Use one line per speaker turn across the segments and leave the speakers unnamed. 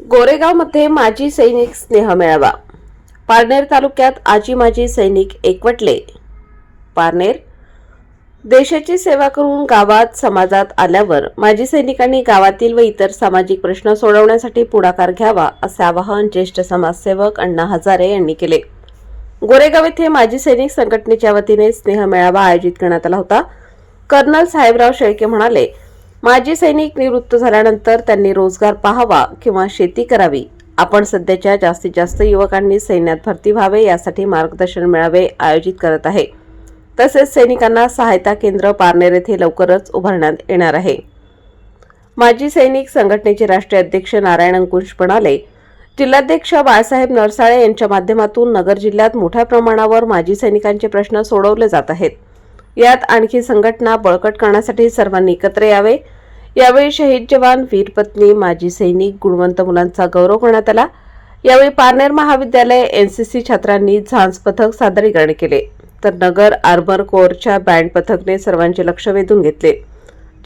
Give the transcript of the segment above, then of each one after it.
गोरेगावमध्ये माजी सैनिक स्नेह मेळावा. पारनेर तालुक्यात आजी माजी सैनिक एकवटले. पारनेर. देशाची सेवा करून गावात समाजात आल्यावर माजी सैनिकांनी गावातील व इतर सामाजिक प्रश्न सोडवण्यासाठी पुढाकार घ्यावा असे आवाहन ज्येष्ठ समाजसेवक अण्णा हजारे यांनी केले. गोरेगाव येथे माजी सैनिक संघटनेच्या वतीने स्नेह मेळावा आयोजित करण्यात आला होता. कर्नल साहेबराव शेळके म्हणाले, माजी सैनिक निवृत्त झाल्यानंतर त्यांनी रोजगार पाहावा किंवा शेती करावी. आपण सध्याच्या जास्तीत जास्त युवकांनी सैन्यात भरती व्हावे यासाठी मार्गदर्शन मेळावे आयोजित करत आहे. तसेच सैनिकांना सहायता केंद्र पारनेर येथे लवकरच उभारण्यात येणार आहे. माजी सैनिक संघटनेचे राष्ट्रीय अध्यक्ष नारायण अंकुश म्हणाले, जिल्हाध्यक्ष बाळासाहेब नरसाळे यांच्या माध्यमातून नगर जिल्ह्यात मोठ्या प्रमाणावर माजी सैनिकांचे प्रश्न सोडवले जात आहेत. यात आणखी संघटना बळकट करण्यासाठी सर्वांनी एकत्र यावे. यावेळी शहीद जवान, वीर पत्नी, माजी सैनिक, गुणवंत मुलांचा गौरव करण्यात आला. यावेळी पारनेर महाविद्यालय एनसीसी छात्रांनी झांज पथक सादरीकरण केले, तर नगर आर्मर कोअरच्या बँड पथकने सर्वांचे लक्ष वेधून घेतले.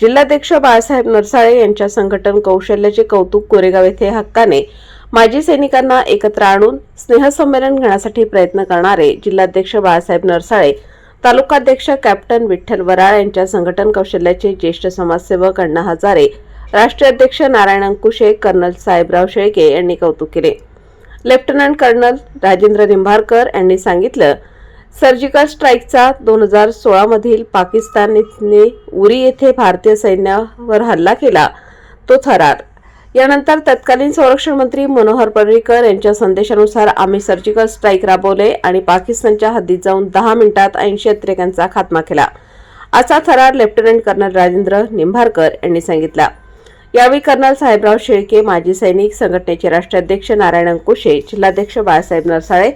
जिल्हाध्यक्ष बाळासाहेब नरसाळे यांच्या संघटन कौशल्याचे कौतुक. गोरेगाव येथे हक्काने माजी सैनिकांना एकत्र आणून स्नेहसंमेलन घेण्यासाठी प्रयत्न करणारे जिल्हाध्यक्ष बाळासाहेब नरसाळे, तालुकाध्यक्ष कॅप्टन विठ्ठल वराळ यांच्या संघटन कौशल्याचे ज्येष्ठ समाजसेवक अण्णा हजारे, राष्ट्रीय अध्यक्ष नारायण अंकुशे, कर्नल साहेबराव शेळके यांनी कौतुक केले. लेफ्टनंट कर्नल राजेंद्र निंभारकर यांनी सांगितलं, सर्जिकल स्ट्राईकचा 2016 मधील पाकिस्तानने उरी येथे भारतीय सैन्यावर हल्ला केला तो थरार. यानंतर तत्कालीन संरक्षण मंत्री मनोहर पर्रिकर यांच्या संदेशानुसार आम्ही सर्जिकल स्ट्राईक राबवले आणि पाकिस्तानच्या हद्दीत जाऊन 10 मिनिटात 80 अतिरेक्यांचा खात्मा केला, असा थरार लेफ्टनंट कर्नल राजेंद्र निंभारकर यांनी सांगितला. यावेळी कर्नल साहेबराव शेळके, माजी सैनिक संघटनेचे राष्ट्रीय अध्यक्ष नारायण अंकुशे, जिल्हाध्यक्ष बाळासाहेब नरसाळे,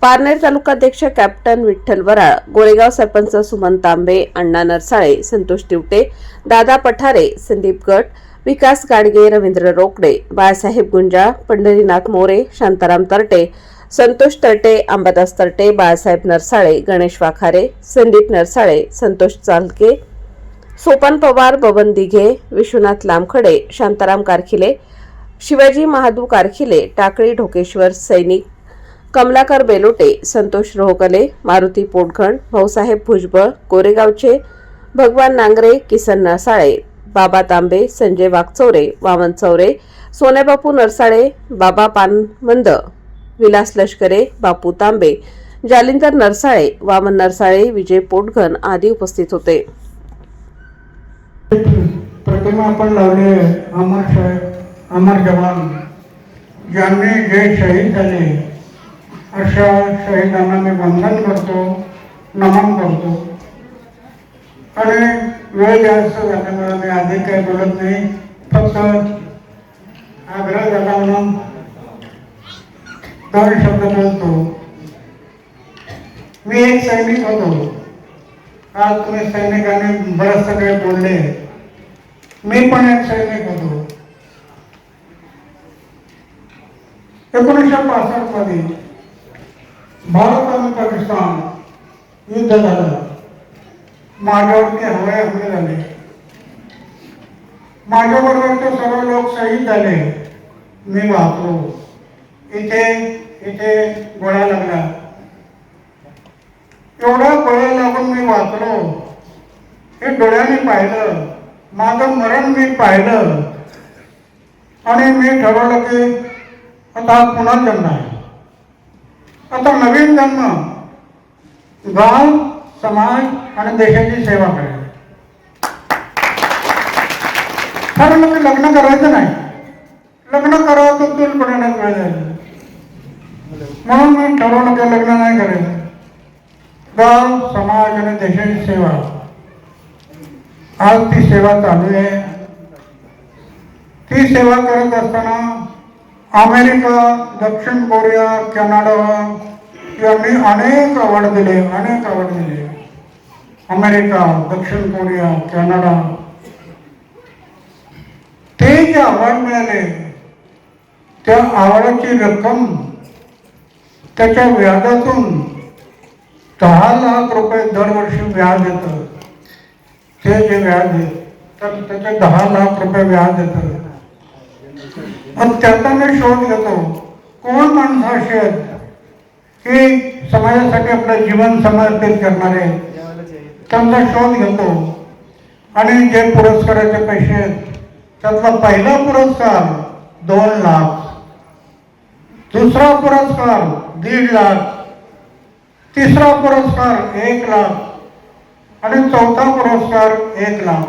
पारनेर तालुकाध्यक्ष कॅप्टन विठ्ठल वराळ, गोरेगाव सरपंच सुमन तांबे, अण्णा नरसाळे, संतोष तिवटे, दादा पठारे, संदीप गट, विकास गाडगे, रवींद्र रोकडे, बाळासाहेब गुंजाळ, पंढरीनाथ मोरे, शांताराम तरटे, संतोष तरटे, अंबादास तरटे, बाळासाहेब नरसाळे, गणेश वाखारे, संदीप नरसाळे, संतोष चालके, सोपान पवार, बबन दिघे, विश्वनाथ लामखडे, शांताराम कारखिले, शिवाजी महादू कारखिले, टाकळी ढोकेश्वर सैनिक, कमलाकर बेलोटे, संतोष रोहकले, मारुती पोटघण, भाऊसाहेब भुजबळ, गोरेगावचे भगवान नांगरे, किसन नरसाळे, बाबा तांबे, संजय वागचौरे, वामन चौरे, सोन्याबापू नरसाळे, बाबा पानमंद, विलास लष्करे, बापू तांबे, जालिंदर नरसाळे, वामन नरसाळे, विजय पोटघन आदी उपस्थित होते.
प्रतिमा आपण लावले. अमर जवान ज्यांनी जे शहीद झाले अशा शहीदांना मी वंदन करतो, नमन करतो. आणि वेळ जास्त झाल्यामुळे मी आधी काही बोलत नाही, फक्त आग्रह झाला म्हणून 2 शब्द बोलतो. मी एक सैनिक होतो. आज तुम्ही सैनिकांनी बरंचसं काही बोलले. मी पण एक सैनिक होतो. 1965 मध्ये भारत आणि पाकिस्तान युद्ध झालं. माझ्यावरती हवाई हल्ले झाले. माझ्याबरोबरचे सर्व लोक शहीद झाले. मी वाचलो. इथे गोळ्या लागल्या. एवढा गोळ्या लागून मी वाचलो. हे डोळ्याने पाहिलं. माझं मरण मी पाहिलं. आणि मी ठरवलं की आता पुनर्जन्म आहे. आता नवीन जन्म गाव, समाज आणि देशाची सेवा करायची. ठरवलं की लग्न करायचं नाही. लग्न करावं तर चूलपणाने वेळ जायचं. म्हणून मी ठरवलं की लग्न नाही करायचं. गाव, समाज आणि देशाची सेवा. आज ती सेवा चालू आहे. ती सेवा करत असताना अमेरिका, दक्षिण कोरिया, कॅनडा यांनी अनेक अवॉर्ड दिले. अमेरिका, दक्षिण कोरिया, कॅनडा, ते जे अवॉर्ड मिळाले त्या अवॉर्डाची रक्कम त्याच्या व्याजातून 10 लाख रुपये दरवर्षी व्याज येतं. ते जे व्याज आहे तर त्याचे 10 लाख रुपये व्याज येतं. मग त्याचा मी शोध घेतो, कोण माणसं अशी आहेत की समाजासाठी आपलं जीवन समर्पित करणारे, त्यांचा शोध घेतो. आणि जे पुरस्काराचे पैसे आहेत त्यातला पहिला पुरस्कार 2 लाख, दुसरा पुरस्कार 1.5 लाख, तिसरा पुरस्कार 1 लाख आणि चौथा पुरस्कार 1 लाख.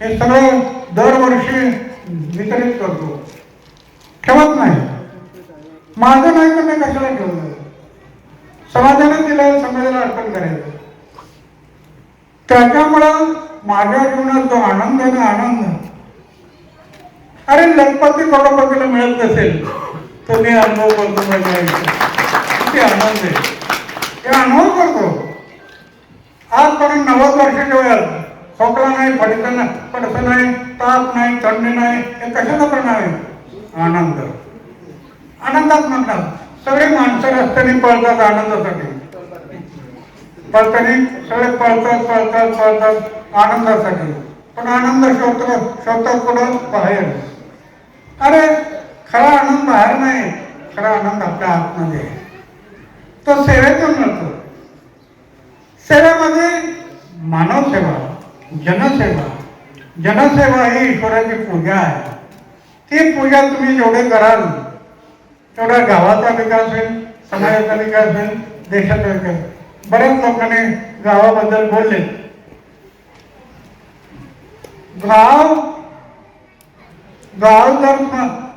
हे सगळं दरवर्षी वितरित करतो. ठेवत नाही. माझं नाही तर मी कशाला ठेवलं? समाजाने दिलं, समाजाला अर्पण करायचं. त्याच्यामुळं माझ्या जीवनात जो आनंद आहे ना, आनंद, अरे लखपती करोडपतीला मिळत नसेल तो मी अनुभव करतो. माझ्या किती आनंद आहे हे अनुभव करतो. आजपर्यंत 90 वर्षाच्या वयात खोकला नाही, पडसं नाही, ताप नाही, थंडी नाही, हे कशाचा परिणाम आहे? आनंद. आनंदात म्हणतात सगळे माणसं रस्त्याने पळतात आनंदासाठी, पळतानी सगळे पळतात आनंदासाठी. पण आनंद शोधतात कुठं? बाहेर. अरे खरा आनंद बाहेर नाही, खरा आनंद आपल्या आतमध्ये आहे. तो सेवेतून मिळतो. सेवेमध्ये मानवसेवा, जनसेवा. जनसेवा ही ईश्वराची पूजा आहे. ती पूजा तुम्ही जेवढे कराल तेवढा गावाचा विकास होईल, समाजाचा विकास होईल, देशाचा विकास. बऱ्याच लोकांनी गावाबद्दल बोलले.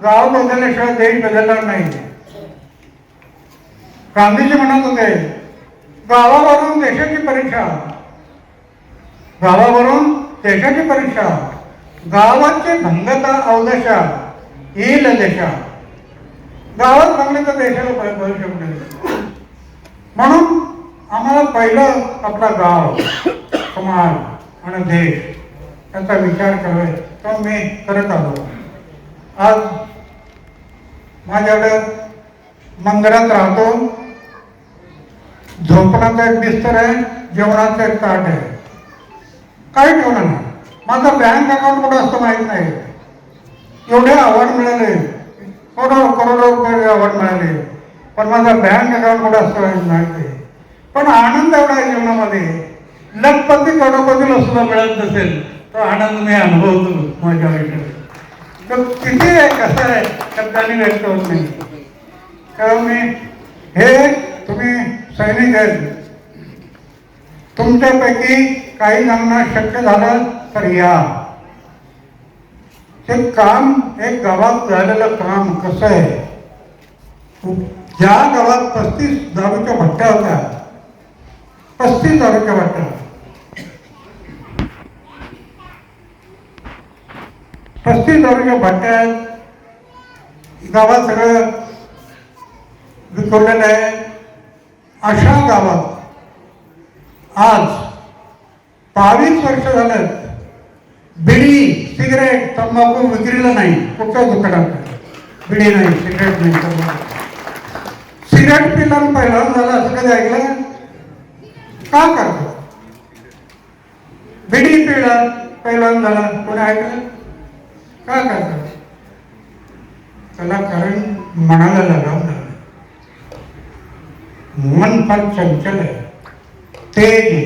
गाव बदलल्याशिवाय देश बदलणार नाही. गांधीजी म्हणत होते गावावरून देशाची परीक्षा, गावावरून देशाची परीक्षा, गावाची भंगता अवदशा येईल देशा. गावात भंगले तर देशाला भविष्य मिळेल. म्हणून आम्हाला पहिलं आपला गाव, समाज आणि देश याचा विचार करावे. तो मी करत आलो. आज माझ्याकडे मंदिरात राहतो, झोपण्याचा एक बिस्तर आहे, जेवणाचं एक ताट आहे. काही ठेवलं नाही. माझा बँक अकाउंट कुठं असतं माहीत नाही. एवढे अवॉर्ड मिळाले, करोडो रुपये अवॉर्ड मिळाले, पण माझा बँक अकाउंट कुठं असतं माहीत नाही. पण आनंद एवढा आहे जीवनामध्ये, लखपती करोडपतीला सुद्धा मिळत नसेल तो आनंद मी अनुभवतो माझ्या आयुष्यात. तर किती आहे, कसं आहे, शब्दांनी व्यक्त होत नाही. कारण मी हे तुम्ही सैनिक आहेत, तुमच्यापैकी काही जणांना शक्य झालं तर या. ते काम एक गावात झालेलं काम कसं आहे, ज्या गावात 35 दारूच्या भट्ट्या होत्या, 35 दारूच्या भट्ट्या, 35 दारूच्या भट्ट्या आहेत. गावात सगळं विखुरलेलं आहे. अशा गावात आज 22 वर्ष झालं बिडी, सिगरेट, तंबाखू विक्रीला नाही. कुठच्या दुकानात बिडी नाही, सिगरेट नाही, तंबाखू. सिगरेट पिला पहिला झाला असं कधी ऐकलं का? करतो. बिडी पिला पहिला झाला कोणी ऐकलं का? करतो. त्याला कारण मनाला लगावलं. मन फार चंचल आहे, तेज आहे.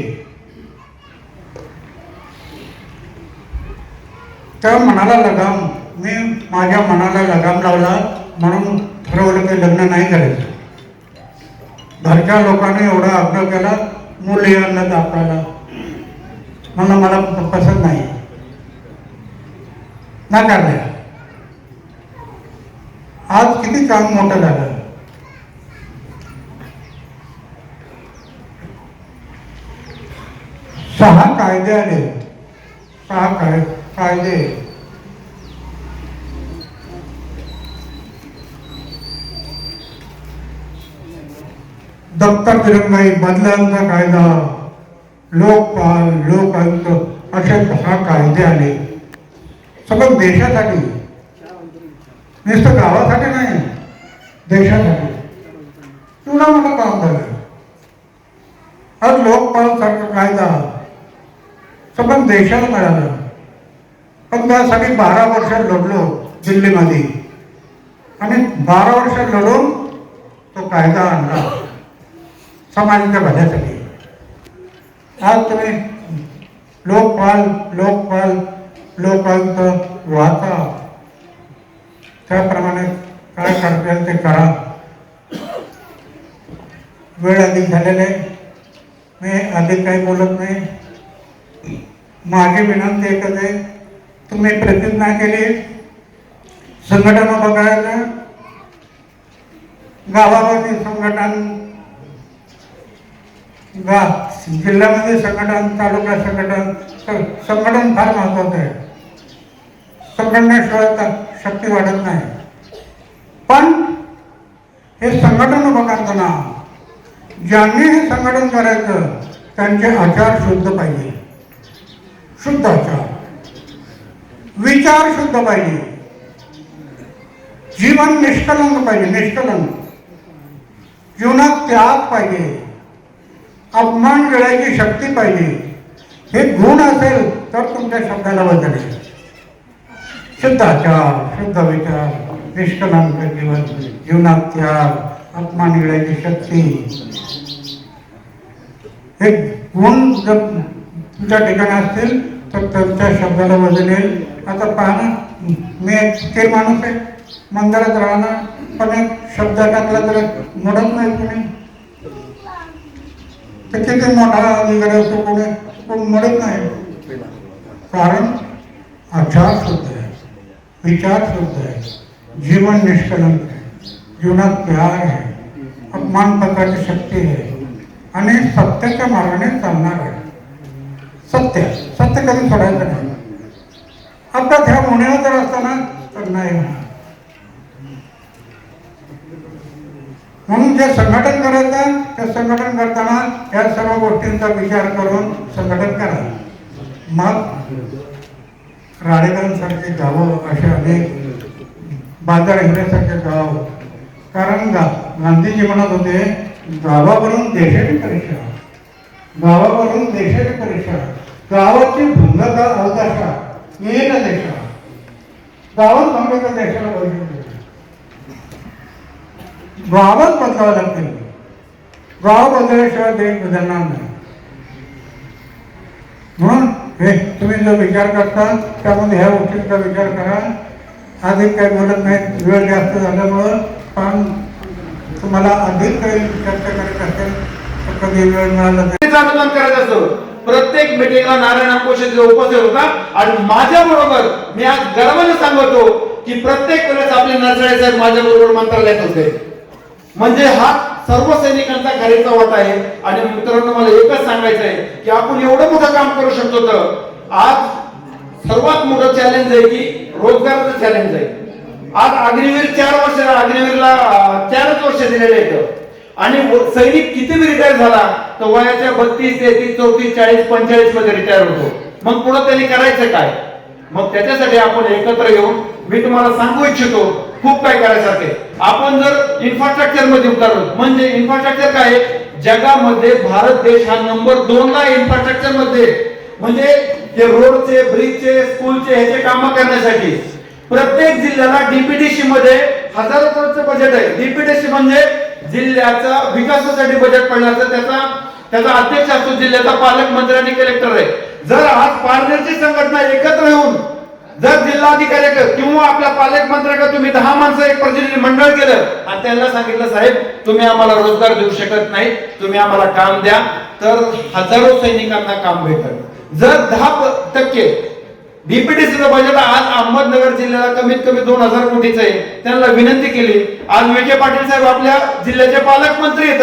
त्या मनाला लगाम, मी माझ्या मनाला लगाम लावला म्हणून ठरवलं की लग्न नाही करायचं. घरच्या लोकांनी एवढा आग्रह केला, मुली आणलं आपल्याला, मला पसंत नाही, नाकारले. आज किती काम मोठं झालं. सहा कायदे आले, 6 कायदे. दप्तर दिरंगाई, बदलांचा कायदा, लोकपाल, लोकायुक्त, असे 6 कायदे आले. सगळं देशासाठी, नुसतं गावासाठी नाही, देशासाठी. एवढा मोठं काम झालं. आज लोकपाल सारखा कायदा सगळं देशाला मिळालं. पण त्यासाठी 12 वर्ष लढलो दिल्लीमध्ये. आणि 12 वर्ष लढून तो कायदा आणला समाजाच्या भल्यासाठी. आज तुम्ही लोकपाल लोकपाल लोकायुक्त वाचा, त्याप्रमाणे काय करता येईल ते करा. वेळ अधिक झालेला आहे, मी अधिक काही बोलत नाही. माझी विनंती एकच आहे, तुम्ही प्रतिज्ञा केली संघटना बघायचं, गावामध्ये संघटन, जिल्ह्यामध्ये संघटन, तालुका संघटन, संघटन फार महत्वाचं आहे. संघटनेशिवाय शक्ती वाढत नाही. पण हे संघटन बघताना ज्यांनी हे संघटन करायचं त्यांचे आचार शुद्ध पाहिजे, शुद्ध आचार, विचार शुद्ध पाहिजे, जीवन निष्कलंक पाहिजे, निष्कलंक जीवनात त्याग पाहिजे, अपमान वेळाची शक्ती पाहिजे. हे गुण असेल तर तुमच्या शब्दाला बदल येईल. शुद्ध आचार, शुद्ध विचार, निष्कलंक जीवन, जीवनात त्याग, अपमान वेळाची शक्ती, हे गुण जर तुमच्या ठिकाणी असतील तर तुमच्या शब्दाला बदल येईल. आता पहा ना, मी एक स्थिर माणूस आहे, मंदिरात राहणार, पण एक शब्द टाकला तर मोडत नाही कोणी. तर किती मोठा अधिकारी असतो कोण मोडत नाही. कारण आचार शुद्ध आहे, विचार शुद्ध आहे, जीवन निष्कलंक आहे, जीवनात त्याग आहे, अपमानपत्राची शक्ती आहे आणि सत्याच्या मार्गाने चालणार आहे. सत्य सत्य कधी सोडायचं नाही. आता ह्या होण्यावर जर असताना तर नाही. म्हणून जे संघटन करायचं ते संघटन करताना या सर्व गोष्टींचा विचार करून संघटन करा. मग राळेगणसारखे गावं, असे अनेक बाजार हिऱ्यासारखे गाव. कारण गांधीजी म्हणत होते, गावावरून देशाची परीक्षा, गावावरून देशाची परीक्षा, गावाची भंगता अवकाशा येईल देशा. गावात भंगता देशाला बघितलं, गावात बदलावं लागतील. गाव बदलल्याशिवाय देश बदलणार नाही. म्हणून हे तुम्ही जो विचार करता त्यामध्ये ह्या गोष्टींचा विचार करा. अधिक काही बोलत नाही, वेळ जास्त झाल्यामुळं. पण तुम्हाला अधिक काही चर्चा करायची असेल तर कधी वेळ मिळाला
करायचं असतं. प्रत्येक मिटिंगला नारायण अंकोशीचे उपस्थित होता आणि माझ्या बरोबर मी आज गर्वाने सांगतो की प्रत्येक वेळेस आपले नरसाळे साहेब माझ्या बरोबर मंत्रालयात होते. म्हणजे हा सर्व सैनिकांचा खारीचा वाटा आहे. आणि मित्रांनो, मला एकच सांगायचं आहे की आपण एवढं मोठं काम करू शकतो. तर आज सर्वात मोठं चॅलेंज आहे की रोजगाराचं चॅलेंज आहे. आज अग्निवीर 4 वर्ष, अग्निवीरला 4च वर्ष दिलेले आहेत. आणि सैनिक किती रिटायर झाला तर वयाच्या 32, 33, 34, 40, 45 मध्ये रिटायर होतो. मग पुढे त्यांनी करायचं काय? मग त्याच्यासाठी आपण एकत्र येऊन, मी तुम्हाला सांगू इच्छितो, खूप काय करायसारखे. आपण जर इन्फ्रास्ट्रक्चर मध्ये उतरलो, म्हणजे इन्फ्रास्ट्रक्चर काय, जगामध्ये भारत देश हा नंबर 2 ला इन्फ्रास्ट्रक्चर मध्ये. म्हणजे ते रोडचे, ब्रिजचे, स्कूलचे ह्याचे काम करण्यासाठी प्रत्येक जिल्ह्याला डीपीडीसी मध्ये हजारो करोडचं बजेट आहे. डीपीडीसी म्हणजे जिल्ह्याचा विकासासाठी बजेट पडण्याचं, त्याचा अध्यक्ष असतो जिल्ह्याचा पालकमंत्री आणि कलेक्टर आहे. जर आज पारनेरची संघटना एकत्र येऊन जर जिल्हाधिकारी किंवा आपल्या पालकमंत्र्याकडे तुम्ही 10 माणसं एक प्रतिनिधी मंडळ केलं आणि त्यांना सांगितलं, साहेब तुम्ही आम्हाला रोजगार देऊ शकत नाही, तुम्ही आम्हाला काम द्या, तर हजारो सैनिकांना काम भेटेल. जर 10% डीपीडीसीचं बजेट आज अहमदनगर जिल्ह्याला कमीत कमी 2000 कोटीचं आहे, त्यांना विनंती केली. आज विखे पाटील साहेब आपल्या जिल्ह्याचे पालकमंत्री आहेत,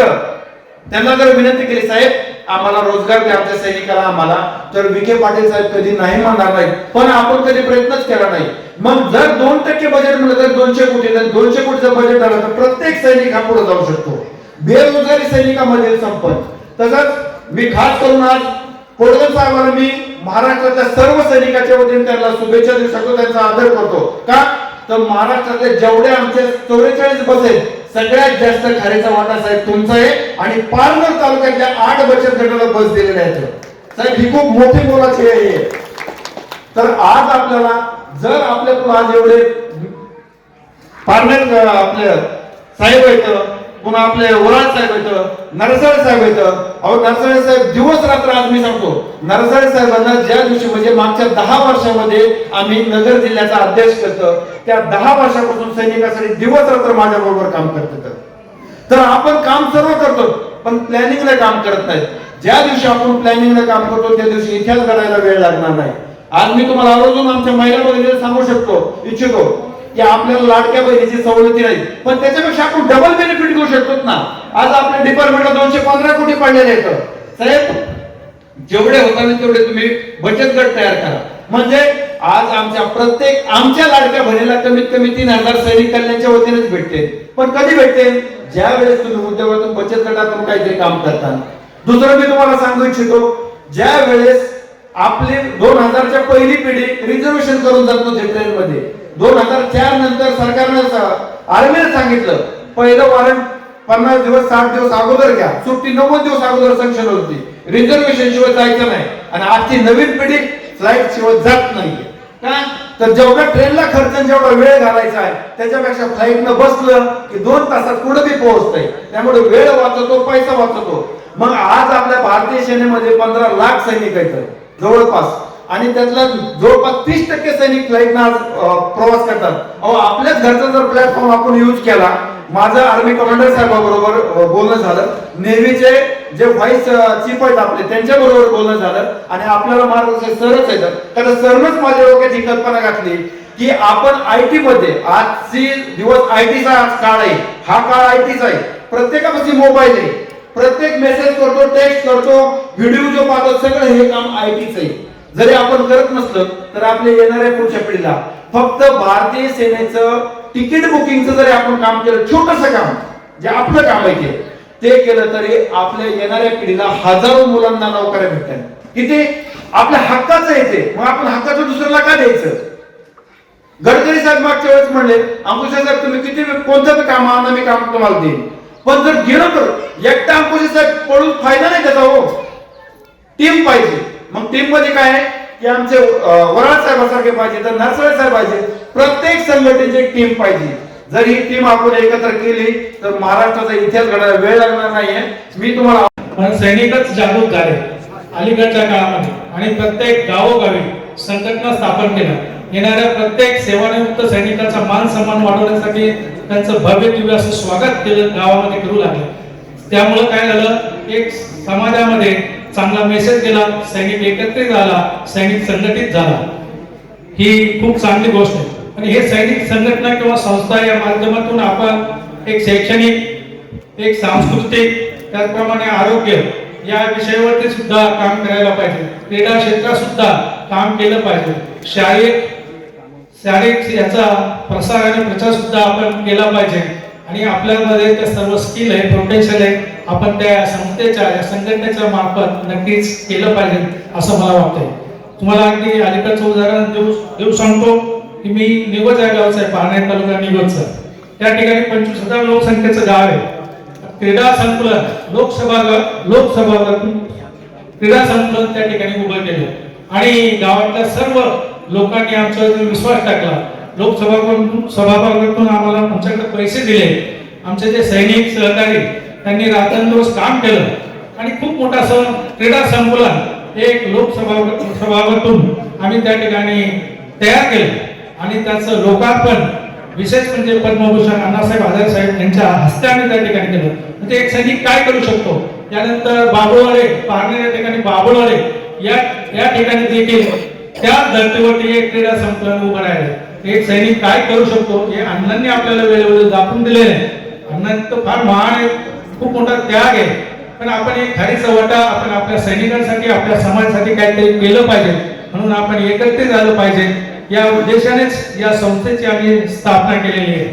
त्यांना जर विनंती केली, साहेब आम्हाला रोजगार द्या आमच्या सैनिकाला आम्हाला, तर विखे पाटील साहेब कधी नाही म्हणणार नाही. पण आपण कधी प्रयत्नच केला नाही. मग जर 2% बजेट म्हणलं तर 200 कोटी, 200 कोटीचं बजेट झालं तर प्रत्येक सैनिक हा पुढे जाऊ शकतो. बेरोजगारी सैनिकांमध्ये संपत. तसंच मी खास करून आज कोडगल साहेबांना मी महाराष्ट्रातल्या सर्व सैनिकांच्या वतीने त्यांना शुभेच्छा देऊ शकतो, त्यांचा आदर करतो. का तर महाराष्ट्रातले जेवढे आमचे 44 बस आहेत, सगळ्यात जास्त खारीचा वाटा साहेब तुमचा आहे. आणि पारनेर तालुक्यातल्या 8 बचत गटाला बस दिलेल्या आहेत साहेब. ही खूप मोठी मोलाची आहे. तर आज आपल्याला जर आपल्याकडून आज एवढे पारनेर आपले साहेब आहेत, पुन्हा आपले ओराड साहेब आहेत, नरसाळे साहेब आहेत. अहो नरसाळे साहेब दिवस रात्र, आज मी सांगतो, नरसाळे साहेबांना ज्या दिवशी म्हणजे मागच्या 10 वर्षामध्ये आम्ही नगर जिल्ह्याचा अध्यक्ष करतो, त्या 10 वर्षापासून सैनिकासाठी दिवस रात्र माझ्या बरोबर काम करतात. तर आपण काम सर्व करतो पण प्लॅनिंगला काम करत नाही. ज्या दिवशी आपण प्लॅनिंगला काम करतो त्या दिवशी इतिहास घडायला वेळ लागणार नाही. आज मी तुम्हाला आवर्जून आमच्या महिला भगिनीला सांगू इच्छितो की आपल्याला लाडक्या बहिणीची सवलती नाही, पण त्याच्यापेक्षा आपण डबल बेनिफिट घेऊ शकतो ना. आज आपल्या डिपार्टमेंटला 215 कोटी पडलेले आहेत. साहेब जेवढे होतात तेवढे तुम्ही बचत गट तयार करा. म्हणजे आज आमच्या लाडक्या बहिणीला कमीत कमी 3000 सैनिक कल्याणच्या वतीनेच भेटते. पण कधी भेटते? ज्या वेळेस तुम्ही उद्योगातून बचत गटातून काहीतरी काम करता. दुसरं मी तुम्हाला सांगू इच्छितो, ज्या वेळेस आपली 2000च्या पहिली पिढी रिझर्वेशन करून जात नव्हती ट्रेनमध्ये, 2004 नंतर सरकारनं आर्मीने सांगितलं पहिलं वॉरंट 50 दिवस 60 दिवस अगोदर घ्या, सुट्टी 90 दिवस अगोदर सँक्शन होती, रिझर्वेशन शिवाय जायचं नाही. आणि आजची नवीन पिढी फ्लाईट शिवाय जात नाहीये. का? तर जेवढा ट्रेनला खर्च जेवढा वेळ घालायचा आहे त्याच्यापेक्षा फ्लाईटनं बसलं की 2 तासात कुठं बी पोहोचतंय. त्यामुळे वेळ वाचतो, पैसा वाचतो. मग आज आपल्या भारतीय सेनेमध्ये 15 लाख सैनिक आहेत जवळपास, आणि त्यातला जवळपास 30% सैनिक फ्लाईटनं आज प्रवास करतात. अहो आपल्याच घरचा जर प्लॅटफॉर्म आपण यूज केला, माझं आर्मी कमांडर साहेबाबरोबर बोलणं झालं, नेव्हीचे जे व्हाईस चीफ आहेत आपले त्यांच्या बरोबर बोलणं झालं, आणि आपल्याला मार्गदर्शन सरच येतात. कारण सरच माझ्या डोक्यात ही कल्पना घातली की आपण आयटी मध्ये, आजची दिवस आयटीचा काळ आहे, हा काळ आयटीचा आहे. प्रत्येकापाशी मोबाईल आहे, प्रत्येक मेसेज करतो, टेक्स्ट करतो, व्हिडिओ जो पाहतो, सगळं हे काम आयटीच आहे. जरी आपण करत नसलो तर आपल्या येणाऱ्या पुढच्या पिढीला फक्त भारतीय सेनेचं तिकीट बुकिंगचं जरी आपण काम केलं, छोटंसं काम जे आपलं काम आहे ते केलं तरी आपल्या येणाऱ्या पिढीला हजारो मुलांना नोकऱ्या भेटतात. किती आपल्या हक्काचं येते, मग आपण हक्काचं दुसऱ्याला का द्यायचं? गडकरी साहेब मागच्या वेळेस म्हणले, अंकुश साहेब तुम्ही किती कोणतं काम आणा मी काम तुम्हाला देईन, पण जर गेलो तर एकटा अंकुश साहेब पळून फायदा नाही त्याचा. हो, टीम पाहिजे. मग टीम मध्ये काय आहे की आमचे वराड साहेबांसारखे पाहिजे, तर नरसाळे साहेब पाहिजे, प्रत्येक संघटनेची एक टीम पाहिजे. जर ही टीम आपण एकत्र केली तर महाराष्ट्राचा इतिहास घडायला वेळ लागणार नाहीये. मी तुम्हाला
सैनिकच जागृत झाले अलीकडच्या काळामध्ये, आणि प्रत्येक गावोगावी संघटना स्थापन केल्या. येणाऱ्या प्रत्येक सेवानिवृत्त सैनिकाचा मान सन्मान वाढवण्यासाठी त्यांचं भव्य दिव्य असं स्वागत केलं, गावामध्ये करू लागले. त्यामुळं काय झालं, एक समाजामध्ये चांगला मेसेज गेला, सैनिक एकत्रित झाला, सैनिक संघटित झाला. ही खूप चांगली गोष्ट आहे. आणि हे सैनिक संघटना किंवा संस्था या माध्यमातून आपण एक शैक्षणिक, एक सांस्कृतिक, त्याचप्रमाणे आरोग्य या विषयावरती सुद्धा काम करायला पाहिजे. क्रीडा क्षेत्रात सुद्धा काम केलं पाहिजे. शारीरिक याचा प्रसार आणि प्रचार सुद्धा आपण केला पाहिजे. आणि आपल्यामध्ये ते सर्व स्किल आहे, पोटेन्शियल आहे, आपण त्या संस्थेच्या, या संघटनेच्या मार्फत नक्कीच केलं पाहिजे असं मला वाटतंय. तुम्हाला अगदी अलीकडचं उदाहरण देऊ सांगतो की मी निवड या गावचं आहे, पारनेर तालुका निवडचं. त्या ठिकाणी 25,000 लोकसंख्येचं गाव आहे. क्रीडा संकुलन, लोकसभा क्रीडा संकुलन त्या ठिकाणी उभं केलं, आणि गावातल्या सर्व लोकांनी आमच्यावर विश्वास टाकला. सभागृहातून आम्हाला आमच्याकडे पैसे दिले. आमचे जे सैनिक सहकारी त्यांनी रात्रंदिवस काम केलं, आणि खूप मोठा क्रीडा संकुलन एक सभागृहातून आम्ही त्या ठिकाणी तयार केलं, आणि त्याचं लोकार्पण विशेष म्हणजे पद्मभूषण अण्णासाहेब हजारे साहेब यांच्या हस्ते आम्ही त्या ठिकाणी केलं. म्हणजे एक सैनिक काय करू शकतो. त्यानंतर बाबुळवाडे, पारनेर या ठिकाणी बाबुळवाडे या ठिकाणी देखील त्या धर्तीवरती एक क्रीडा संकुलन उभं राहिलं. एक सैनिक काय करू शकतो हे अण्णांनी आपल्याला वेळोवेळी दाखवून दिले. अण्णांचं फार महान आहे, खूप मोठा त्याग आहे. पण आपण एक खारीचा वाटा आपण आपल्या सैनिकांसाठी, आपल्या समाजासाठी काहीतरी केलं पाहिजे, म्हणून आपण एकत्रित झालं पाहिजे. या उद्देशानेच या संस्थेची आम्ही स्थापना केलेली आहे.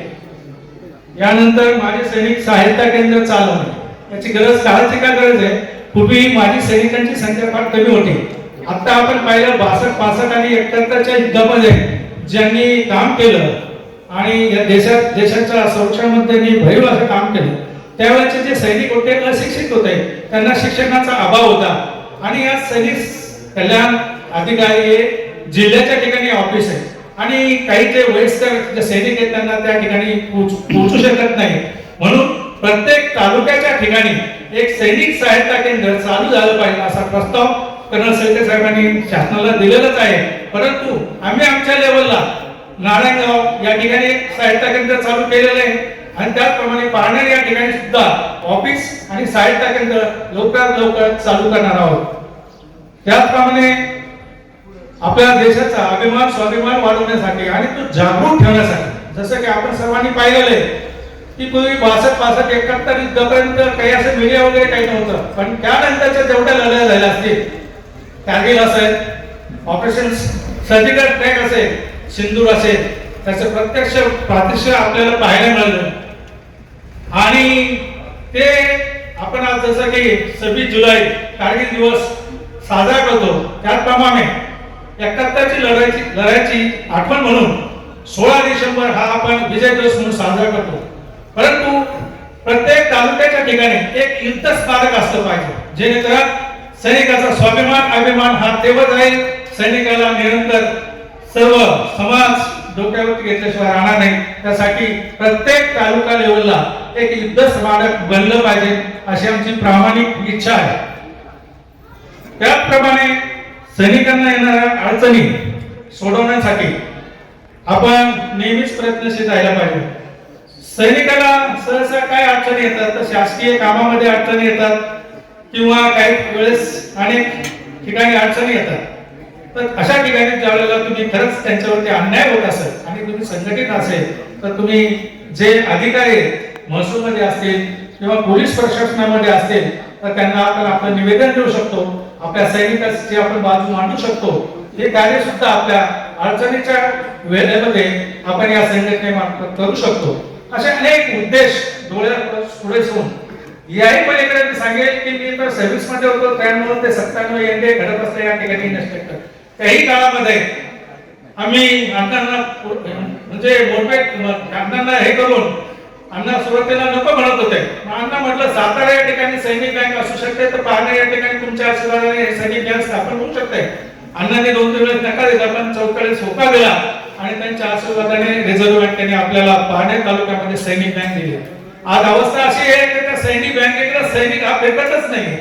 यानंतर माझे सैनिक सहायता केंद्र चालवणे याची काळाची काय गरज आहे. पूर्वी माझी सैनिकांची संख्या फार कमी होती. आता आपण पाहिलं 62, 65 आणि 71च्या युद्धामध्ये ज्यांनी काम केलं आणि या देशाच्या संरक्षणामध्ये भरीव असं काम केलं, त्यावेळेचे जे सैनिक होते अशिक्षित होते, त्यांना शिक्षणाचा अभाव होता. आणि या सैनिक कल्याण अधिकारी जिल्ह्याच्या ठिकाणी ऑफिस आहे, आणि काही जे वयस्कर जे सैनिक आहेत त्यांना त्या ठिकाणी पोहोचू शकत नाही, म्हणून प्रत्येक तालुक्याच्या ठिकाणी एक सैनिक सहायता केंद्र चालू झालं पाहिजे असा प्रस्ताव कर्नल सलगे साहेबांनी शासनाला दिलेलाच आहे. परंतु आम्ही आमच्या लेवलला नारायणगाव या ठिकाणी एक सहायता केंद्र चालू केलेलं आहे आणि त्याचप्रमाणे पारनेर या ठिकाणी सुद्धा ऑफिस आणि सहायता केंद्र लवकरात लवकर चालू करणार आहोत. त्याचप्रमाणे आपल्या देशाचा अभिमान स्वाभिमान वाढवण्यासाठी आणि तो जागृत ठेवण्यासाठी, जसं की आपण सर्वांनी पाहिलेलं आहे की पूर्वी 62, 65, 71 युद्धापर्यंत काही असं मीडिया वगैरे काही नव्हतं, पण त्यानंतरच्या जेवढ्या लढाया झाल्या असतील, कारगिल असेल, ऑपरेशन सर्जिकल स्ट्राईक असेल, सिंदूर असेल, त्याचं प्रत्यक्ष प्रात्यक्ष आपल्याला पाहायला मिळालं. आणि ते आपण आज जसं की 26 जुलै कारगिल दिवस साजरा करतो, त्याचप्रमाणे 71ची लढाईची आठवण म्हणून 16 डिसेंबर हा आपण विजय दिवस म्हणून साजरा करतो. परंतु प्रत्येक तालुक्याच्या ठिकाणी एक युद्ध स्मारक असलं पाहिजे, जेणेकरून सैनिकाचा स्वाभिमान अभिमान हा तेव्हाच राहील. सैनिकाला निरंतर सर्व समाज डोक्यावरती घेतल्याशिवाय राहणार नाही. त्यासाठी प्रत्येक तालुका लेवलला एक युद्ध स्मारक बनलं पाहिजे अशी आमची प्रामाणिक इच्छा आहे. त्याचप्रमाणे सैनिकांना येणाऱ्या अडचणी सोडवण्यासाठी आपण नेहमीच प्रयत्नशील राहायला पाहिजे. सैनिकाला सहसा काय अडचणी येतात, तर शासकीय कामामध्ये अडचणी येतात किंवा काही वेळेस अनेक ठिकाणी अडचणी येतात. तर अशा ठिकाणी ज्यावेळेला तुम्ही खरंच त्यांच्यावरती अन्याय होत असेल आणि तुम्ही संघटित असेल, तर तुम्ही जे अधिकारी महसूलमध्ये असतील किंवा पोलीस प्रशासनामध्ये असतील, तर त्यांना आपण आपलं निवेदन देऊ शकतो, आपल्या सैनिकाची आपण बाजू मांडू शकतो. हे कार्य सुद्धा आपल्या अडचणीच्या वेळेमध्ये आपण या संघटनेमार्फत करू शकतो. असे अनेक उद्देश डोळ्यापुढे ठेवून याही पलीकडे मी सांगेल की मी तर सर्व्हिस मध्ये होतो 93 ते 97 एनडीए घडत असल्या या ठिकाणी इन्स्पेक्टर, त्याही काळामध्ये आम्ही अण्णांना म्हणजे मोठे अण्णांना हे करून अण्णा सुरुवातीला नको म्हणत होते. अण्णा म्हटलं सातारा या ठिकाणी सैनिक बँक असू शकते, तर पारनेर या ठिकाणी तुमच्या आशीर्वादाने सैनिक बँक स्थापन होऊ शकते. अण्णांनी 2-3 वेळेस नकार दिला, पण 44 होकार दिला आणि त्यांच्या आशीर्वादाने रिझर्व्ह बँकेने आपल्याला पारनेर तालुक्यामध्ये सैनिक बँक दिली. आज अवस्था अशी आहे की त्या सैनिक बँकेकडे सैनिक हा भेटतच नाही.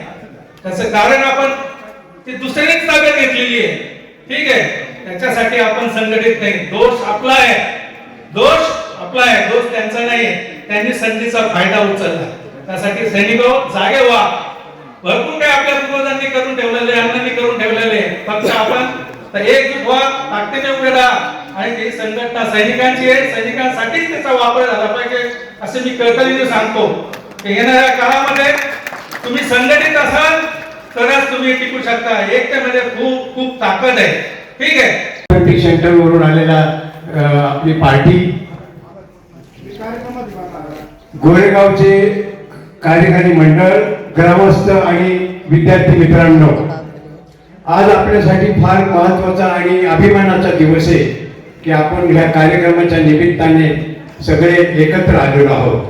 त्याचं कारण आपण ती दुसरीच ताब्यात घेतलेली आहे. ठीक आहे, त्याच्यासाठी आपण संघटित नाही. दोष आपला आहे, दोष त्यांचा नाही. त्यांनी संधीचा फायदा उचलला. त्यासाठी सैनिको जागे व्हा. भरपूर काय आपल्या पूर्वजांनी करून ठेवलेले, अण्णांनी करून ठेवलेले, फक्त आपण एकजूट व्हा, ताकदीने उभे राहा आणि ही संघटना सैनिकांची आहे, सैनिकांसाठीच त्याचा वापर झाला पाहिजे असे मी कळकळीने सांगतो. येणाऱ्या काळामध्ये तुम्ही संघटित असाल तरच तुम्ही टिकू शकता. एकतेमध्ये खूप खूप ताकद आहे. ठीक आहे.
सेंटर वरून आलेला आपली पार्टी गोरेगावचे कार्यकारी मंडळ, ग्रामस्थ आणि विद्यार्थी मित्रांनो, आज आपल्यासाठी फार महत्वाचा आणि अभिमानाचा दिवस आहे की आपण ह्या कार्यक्रमाच्या निमित्ताने सगळे एकत्र आलेलो आहोत.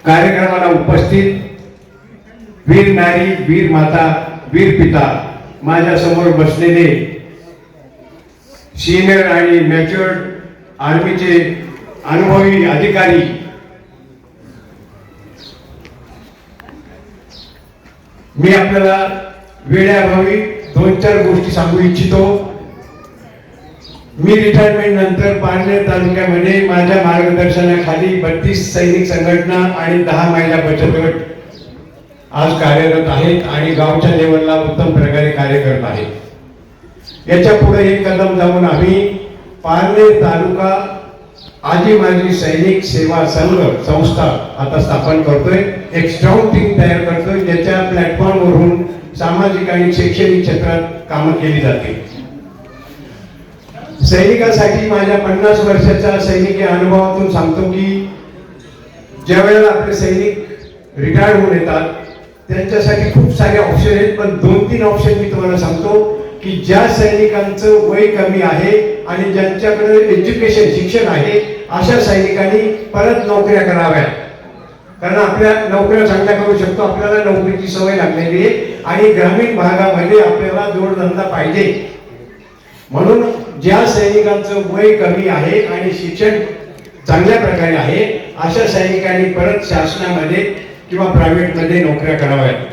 कार्यक्रमाला उपस्थित वीर नारी, वीर माता, वीर पिता, माझ्या समोर बसलेले सिनियर आणि मॅच्युअर्ड आर्मीचे अनुभवी अधिकारी, मी आपल्याला वेळेअभावी 2-4 गोष्टी सांगू इच्छितो. मी रिटायरमेंट नंतर पारनेर तालुक्यामध्ये माझ्या मार्गदर्शनाखाली 32 सैनिक संघटना आणि 10 महिला बचत गट आज कार्यरत आहेत आणि गावच्या लेवलला उत्तम प्रकारे कार्य करत आहेत. याच्या पुढे एक कदम जाऊन आम्ही पारनेर तालुका आजी माजी सैनिक सेवा संघ संस्था आता स्थापन करतोय. एक स्ट्रॉंग टीम तयार करतोय ज्याच्या प्लॅटफॉर्मवरून सामाजिक आणि शैक्षणिक क्षेत्रात कामं केली जातील. सैनिकांसाठी माझ्या 50 वर्षाच्या सैनिकी अनुभवातून सांगतो की ज्या वेळेला आपले सैनिक रिटायर्ड होऊन येतात त्यांच्यासाठी खूप सारे ऑप्शन आहेत, पण 2-3 ऑप्शन मी तुम्हाला सांगतो की ज्या सैनिकांचं वय कमी आहे आणि ज्यांच्याकडे एज्युकेशन शिक्षण आहे अशा सैनिकांनी परत नोकऱ्या कराव्यात. कारण आपल्या नोकऱ्या चांगल्या करू शकतो, आपल्याला नोकरीची सवय लागलेली आहे आणि ग्रामीण भागामध्ये आपल्याला जोडधंदा पाहिजे. म्हणून ज्या सैनिकांचं वय कमी आहे आणि शिक्षण चांगल्या प्रकारे आहे अशा सैनिकांनी परत शासनामध्ये किंवा प्रायव्हेटमध्ये नोकऱ्या कराव्यात.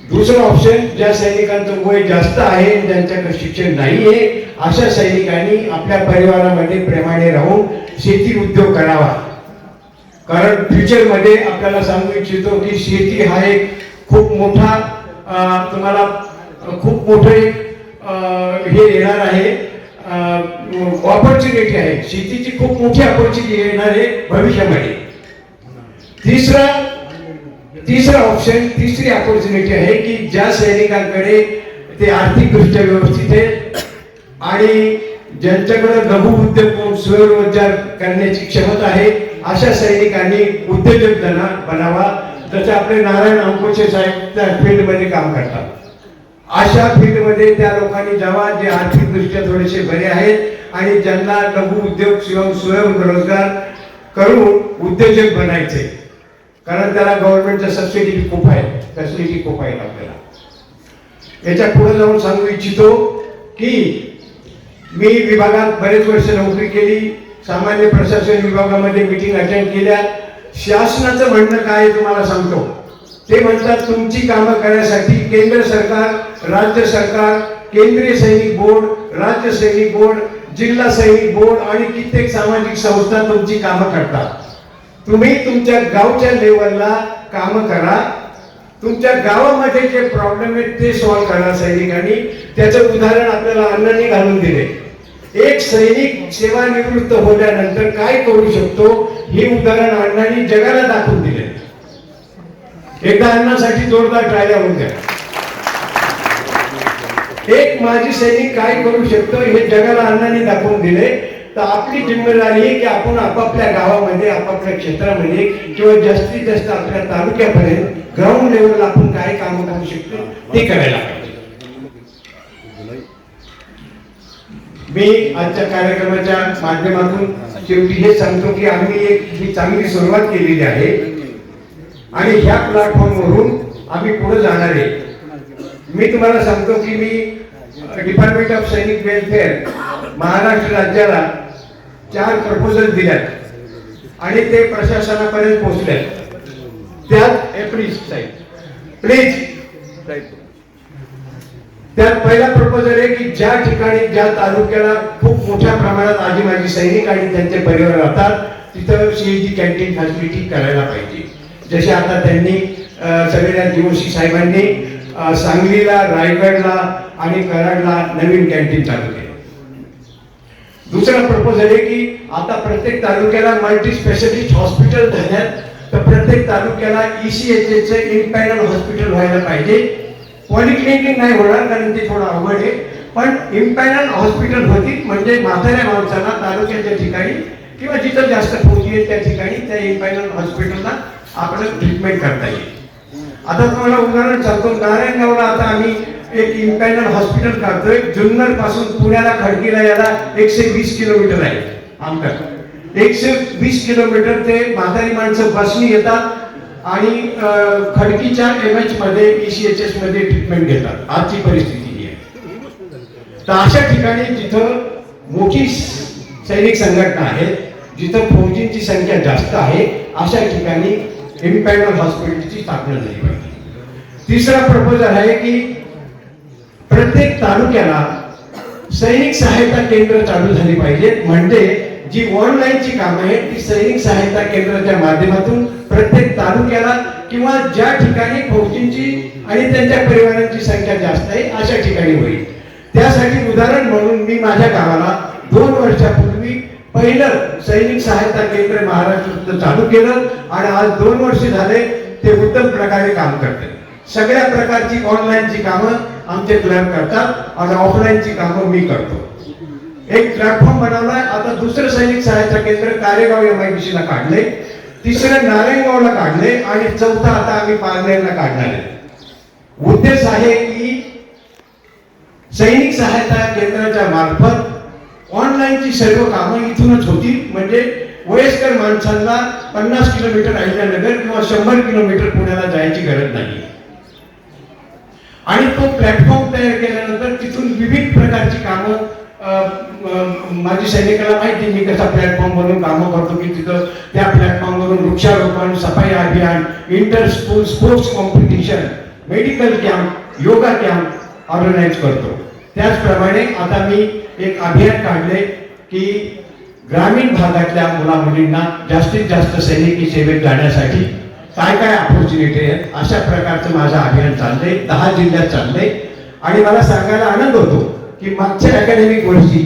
दुसरं ऑप्शन, ज्या सैनिकांचं वय जास्त आहे ज्यांच्याकडे शिक्षण नाहीये अशा सैनिकांनी आपल्या परिवारामध्ये प्रेमाने राहून शेती उद्योग करावा. कारण फ्युचरमध्ये आपल्याला सांगू इच्छितो की शेती हा एक खूप मोठा तुम्हाला खूप मोठं एक हे येणार आहे, ऑपॉर्च्युनिटी आहे. शेतीची खूप मोठी ऑपॉर्च्युनिटी येणार आहे भविष्यामध्ये. तिसरा ऑप्शन, तिसरी ऑपॉर्च्युनिटी आहे की ज्या सैनिकांकडे ते आर्थिकदृष्ट्या व्यवस्थित आहे आणि ज्यांच्याकडे लघु उद्योग करून स्वयंरोजगार करण्याची क्षमता आहे अशा सैनिकांनी उद्योजक बनावा. जसे आपले नारायण अंकोचे साहेब त्या फील्डमध्ये काम करतात, अशा फील्डमध्ये त्या लोकांनी जावा जे आर्थिकदृष्ट्या थोडेसे बरे आहेत आणि ज्यांना लघु उद्योग स्वयंरोजगार करून उद्योजक बनायचे. कारण त्याला गव्हर्नमेंटच्या सबसिडी खूप आहे, फॅसिलिटी खूप आहेत. आपल्याला याच्या पुढे जाऊन सांगू इच्छितो की मी विभागात बरेच वर्ष नोकरी केली, सामान्य प्रशासन विभागामध्ये मीटिंग अटेंड केल्या. शासनाचं म्हणणं काय तुम्हाला सांगतो. ते म्हणतात तुमची कामं करण्यासाठी केंद्र सरकार, राज्य सरकार, केंद्रीय सैनिक बोर्ड, राज्य सैनिक बोर्ड, जिल्हा सैनिक बोर्ड आणि कित्येक सामाजिक संस्था तुमची कामं करतात. तुम्ही तुमच्या गावच्या लेवलला कामं करा, तुमच्या गावामध्ये जे प्रॉब्लेम आहेत ते सॉल्व्ह करा सैनिकांनी. त्याचं उदाहरण आपल्याला अण्णांनी घालून दिले. एक सैनिक सेवानिवृत्त होण्यानंतर काय करू शकतो हे उदाहरण अण्णांनी जगाला दाखवून दिले. एकदा अण्णांसाठी जोरदार टाळ्या होऊन द्या. एक माजी सैनिक काय करू शकतो हे जगाला अण्णांनी दाखवून दिले. तर आपली जिम्मेदारी आहे की आपण आपापल्या गावामध्ये, आपापल्या क्षेत्रामध्ये किंवा जास्तीत जास्त आपल्या तालुक्यापर्यंत ग्राउंड लेवलला आपण काय काम करू शकतो ते करायला पाहिजे. मी आजच्या कार्यक्रमाच्या माध्यमातून शेवटी हे सांगतो की आम्ही एक ही चांगली सुरुवात केलेली आहे आणि ह्या प्लॅटफॉर्मवरून आम्ही पुढे जाणार आहे. मी तुम्हाला सांगतो की मी डिपार्टमेंट ऑफ सैनिक वेलफेअर महाराष्ट्र राज्याला 4 प्रपोजल दिल्यात आणि ते प्रशासनापर्यंत पोहोचले. त्यात प्लीज त्यात पहिला प्रपोजल आहे की ज्या ठिकाणी, ज्या तालुक्याला खूप मोठ्या प्रमाणात आजी माजी सैनिक आणि त्यांचे परिवार राहतात तिथं सीएजी कॅन्टीन फॅसिलिटी करायला पाहिजे. जसे आता त्यांनी सगळ्या जीओसी साहेबांनी सांगलीला, रायगडला आणि कराडला नवीन कॅन्टीन चालू केले. दुसरा प्रपोजल आहे की आता प्रत्येक तालुक्याला मल्टी स्पेशालिस्ट हॉस्पिटल झाल्यात, तर प्रत्येक तालुक्याला ECHS चे इम्पॅनल हॉस्पिटल व्हायला पाहिजे. पॉलिक्लिनिक नाही होणार कारण ते थोडं अवघड आहे, पण इम्पॅनल हॉस्पिटल होतील म्हणजे म्हाताऱ्या माणसांना तालुक्याच्या ठिकाणी किंवा जिथं जास्त फौजी आहेत त्या ठिकाणी त्या इम्पॅनल हॉस्पिटलला आपलं ट्रीटमेंट करता येईल. आता तुम्हाला उदाहरण सांगतो, नारायणगावला आता आम्ही एक इम्पॅनल हॉस्पिटल काढतोय. जुन्नर पासून पुण्याला खडकीला याला 120 किलोमीटर आहे अंतर. 120 किलोमीटर ते म्हातारी माणसं बसनी येतात आणि खडकीच्या MH मध्ये ECHS मध्ये ट्रीटमेंट घेतात. आजची परिस्थिती ही आहे. तर अशा ठिकाणी जिथं मोठी सैनिक संघटना आहे, जिथं फौजींची संख्या जास्त आहे अशा ठिकाणी इम्पॅनल हॉस्पिटलची स्थापना झाली पाहिजे. तिसरा प्रपोजल आहे की प्रत्येक तालुक्याला सैनिक सहायता केंद्र चालू झाली पाहिजेत. म्हणजे जी ऑनलाईनची कामं आहेत ती सैनिक सहायता केंद्राच्या माध्यमातून प्रत्येक तालुक्याला किंवा ज्या ठिकाणी फौजींची आणि त्यांच्या परिवारांची संख्या जास्त आहे अशा ठिकाणी होईल. त्यासाठी उदाहरण म्हणून मी माझ्या गावाला 2 वर्षापूर्वी पहिलं सैनिक सहायता केंद्र महाराष्ट्रात चालू केलं आणि आज 2 वर्ष झाले ते उत्तम प्रकारे काम करते. सगळ्या प्रकारची ऑनलाईनची कामं आमचे क्लर्क करतात आणि ऑफलाईनची कामं मी करतो. एक प्लॅटफॉर्म बनवलाय. आता दुसरं सैनिक सहायता केंद्र कारेगाव MIDC ला काढले, तिसरं नारायणगावला काढले आणि चौथं आता आम्ही पारनेरला काढणार आहे. उद्देश आहे की सैनिक सहायता केंद्राच्या मार्फत ऑनलाईनची सर्व कामं इथूनच होतील. म्हणजे वयस्कर माणसांना 50 किलोमीटर अहिल्यानगर किंवा 100 किलोमीटर पुण्याला जायची गरज नाही. आणि तो प्लॅटफॉर्म तयार केल्यानंतर तिथून विविध प्रकारची कामं माझी सैनिकाला माहिती मी कसा प्लॅटफॉर्मवरून कामं करतो की तिथं त्या प्लॅटफॉर्मवरून वृक्षारोपण, सफाई अभियान, inter school sports competition, medical camp, yoga camp organise करतो. त्याचप्रमाणे आता मी एक अभियान काढले की ग्रामीण भागातल्या मुलामुलींना जास्तीत जास्त सैनिकी सेवेत जाण्यासाठी काय काय ऑपॉर्च्युनिटी आहेत अशा प्रकारचं माझं अभियान चाललंय. 10 जिल्ह्यात चाललंय. आणि मला सांगायला आनंद होतो की मागच्या अकॅडमिक वर्षी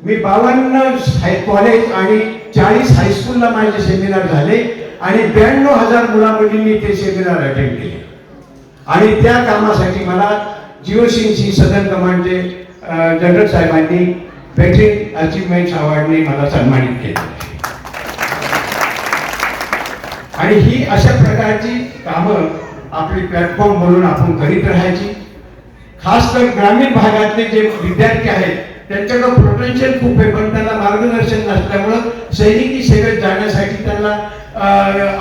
मी 52 कॉलेज आणि 40 हायस्कूलला माझे सेमिनार झाले आणि 92,000 मुलामुलींनी ते सेमिनार अटेंड केले. आणि त्या कामासाठी मला जिओसिंगची सदर्न कमांडचे जनरल साहेबांनी वेटरन अचीवमेंट अवॉर्डने मला सन्मानित केले. आणि ही अशा प्रकारची कामं आपली प्लॅटफॉर्म म्हणून आपण करीत राहायची. खास कर ग्रामीण भागातले जे विद्यार्थी आहेत त्यांच्याकडे पोटेन्शियल खूप आहे, पण त्यांना मार्गदर्शन नसल्यामुळं सैनिकी सेवेत जाण्यासाठी त्यांना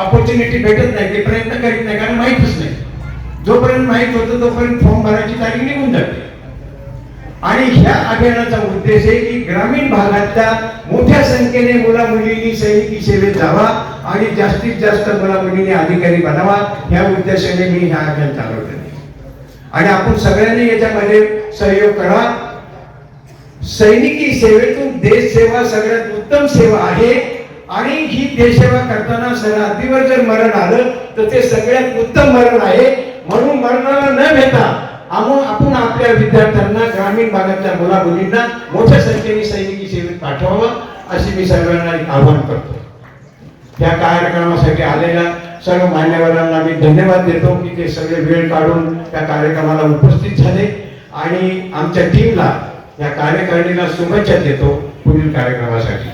ऑपॉर्च्युनिटी भेटत नाही. ते प्रयत्न करीत नाही कारण माहीतच नाही. जोपर्यंत माहीत होतं तोपर्यंत फॉर्म भरायची तारीख निघून जाते. आणि ह्या अभियानाचा उद्देश आहे की ग्रामीण भागातल्या मोठ्या संख्येने मुला मुलींनी सैनिकी सेवेत जावा आणि जास्तीत जास्त मुला मुलींनी अधिकारी बनावा. ह्या उद्देशाने मी ह्या अभियान चालवले आणि आपण सगळ्यांनी याच्यामध्ये सहयोग करा. सैनिकी सेवेतून देश सेवा सगळ्यात उत्तम सेवा आहे आणि ही देशसेवा करताना सरहद्दीवर जर मरण आलं तर ते सगळ्यात उत्तम मरण आहे. म्हणून मरणाला न भेटा आपण आपल्या विद्यार्थ्यांना ग्रामीण भागातल्या मुला मुलींना मोठ्या संख्येने सैनिकी सेवेत पाठवावं अशी मी सर्वांना एक आवाहन करतो. त्या कार्यक्रमासाठी आलेल्या सर्व मान्यवरांना मी धन्यवाद देतो की ते सगळे वेळ काढून त्या कार्यक्रमाला उपस्थित झाले आणि आमच्या टीमला या कार्यकारिणीला शुभेच्छा देतो पुढील कार्यक्रमासाठी.